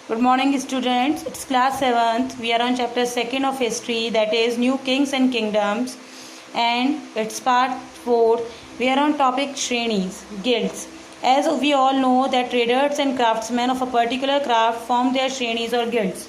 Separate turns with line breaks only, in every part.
Good morning, students. It's class 7th. We are on chapter 2nd of history, that is New Kings and Kingdoms, and it's part 4. We are on topic Shrenis, guilds. As we all know that traders and craftsmen of a particular craft form their Shrenis or guilds.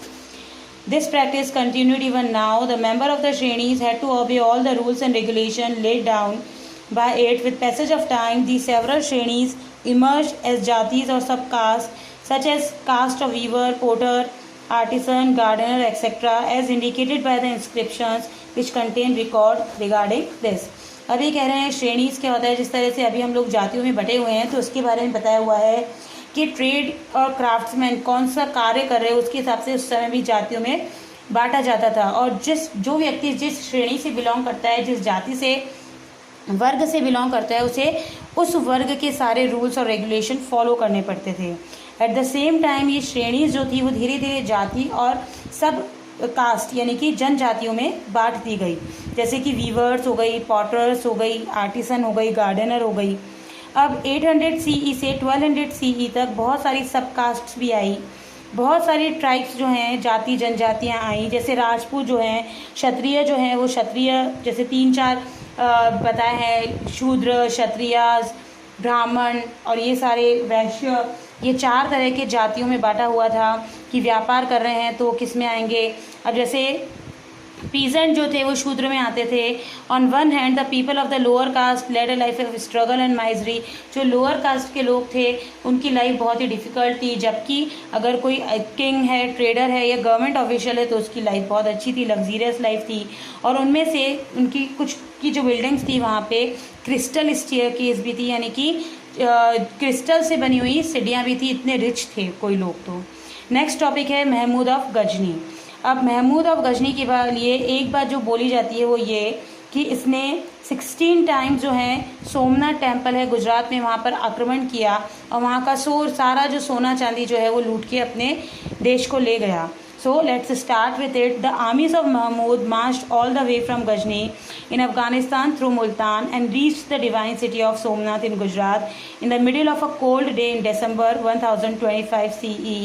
This practice continued even now. The member of the Shrenis had to obey all the rules and regulations laid down by it. With passage of time, these several Shrenis emerged as jatis or subcastes, such as caste of weaver, potter, artisan, gardener, etc., as indicated by the inscriptions which contain record regarding this. अभी कह रहे हैं श्रेणीज क्या होता है. जिस तरह से अभी हम लोग जातियों में बटे हुए हैं तो उसके बारे में बताया हुआ है कि ट्रेड और क्राफ्ट्समैन कौन सा कार्य कर रहे हैं उसके हिसाब से उस समय भी जातियों में बांटा जाता था. और जो व्यक्ति जिस श्रेणी से बिलोंग करता है, जिस जाति से वर्ग से बिलोंग करता है, उसे उस वर्ग के सारे रूल्स और रेगुलेशन फॉलो करने पड़ते थे. एट द सेम टाइम ये श्रेणी जो थी वो धीरे धीरे जाति और सब कास्ट यानी कि जनजातियों में बांट दी गई. जैसे कि वीवर्स हो गई, पॉटर्स हो गई, आर्टिसन हो गई, गार्डनर हो गई. अब 800 सीई से 1200 सीई तक बहुत सारी सब कास्ट्स भी आई. बहुत सारी ट्राइब्स जो हैं, जाति जनजातियाँ आई. जैसे राजपूत जो हैं, क्षत्रिय जो हैं वो क्षत्रिय जैसे 3-4 बताए हैं, शूद्र, क्षत्रिय, ब्राह्मण और ये सारे वैश्य. ये 4 तरह के जातियों में बांटा हुआ था कि व्यापार कर रहे हैं तो किस में आएंगे. अब जैसे पीजेंट जो थे वो शूद्र में आते थे. On one hand the people of the lower caste led a life of struggle and misery. जो लोअर कास्ट के लोग थे उनकी लाइफ बहुत ही डिफ़िकल्ट थी, जबकि अगर कोई किंग है, ट्रेडर है या गवर्नमेंट ऑफिशियल है तो उसकी लाइफ बहुत अच्छी थी, लग्जीरियस लाइफ थी. और उनमें से उनकी कुछ की जो बिल्डिंग्स थी वहाँ पे क्रिस्टल स्टेयरकेस भी थी, यानी कि क्रिस्टल से बनी हुई सीढ़ियाँ भी थी. इतने रिच थे कोई लोग तो. नेक्स्ट टॉपिक है महमूद ऑफ गजनी. अब महमूद ऑफ गजनी के लिए एक बात जो बोली जाती है वो ये कि इसने 16 टाइम्स जो है सोमनाथ टेम्पल है गुजरात में, वहाँ पर आक्रमण किया और वहाँ का सारा जो सोना चांदी जो है वो लूट के अपने देश को ले गया. So let's start with it. The armies of Mahmud marched all the way from Ghazni in Afghanistan through Multan and reached the divine city of Somnath in Gujarat in the middle of a cold day in December 1025 CE.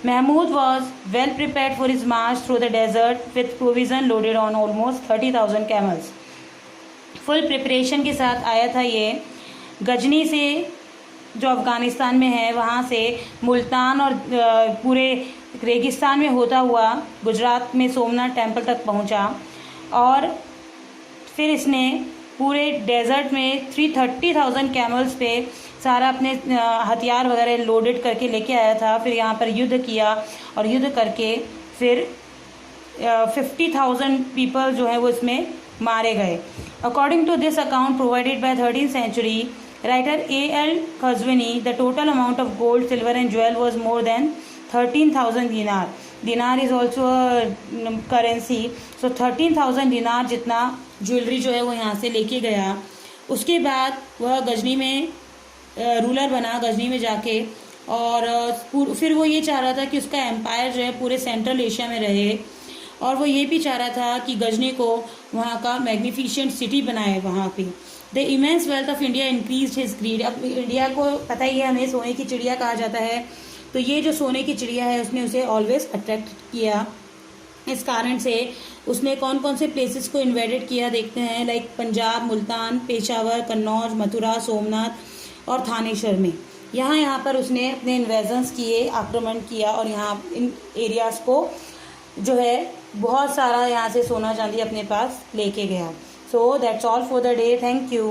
Mahmud was well prepared for his march through the desert with provision loaded on almost 30,000 camels. Full preparation के साथ आया था ये. गजनी से जो अफ़गानिस्तान में है वहाँ से मुल्तान और पूरे रेगिस्तान में होता हुआ गुजरात में सोमनाथ टेम्पल तक पहुँचा. और फिर इसने पूरे डेजर्ट में 30,000 कैमल्स पे सारा अपने हथियार वगैरह लोडेड करके लेके आया था. फिर यहाँ पर युद्ध किया और युद्ध करके फिर 50,000 पीपल जो है वो इसमें मारे गए. According to this account provided by 13th century writer A.L. Qazwini, the total amount of gold, silver and jewel was more than 13,000 dinar. Dinar is also a currency. So 13,000 dinar जितना jewellery जो है वो यहाँ से लेके गया. उसके बाद वह गजनी में रूलर बना, गजनी में जाके. और फिर वो ये चाह रहा था कि उसका एम्पायर जो है पूरे सेंट्रल एशिया में रहे. और वो ये भी चाह रहा था कि गजनी को वहाँ का मैग्निफिशेंट सिटी बनाए वहाँ पे. The immense wealth of India increase his greed. अब इंडिया को पता ही है, हमें सोने की चिड़िया कहा जाता है, तो ये जो सोने की चिड़िया है उसने उसे ऑलवेज अट्रैक्ट किया. इस कारण से उसने कौन कौन से प्लेसेस को इन्वेडेड किया देखते हैं, लाइक पंजाब, मुल्तान, पेशावर, कन्नौज, मथुरा, सोमनाथ और थानेश्वर में. यहाँ पर उसने अपने इन्वेजन्स किए, आक्रमण किया और यहाँ इन एरियाज़ को जो है बहुत सारा यहाँ से सोना चांदी अपने पास लेके गया. So that's all for the day. Thank you.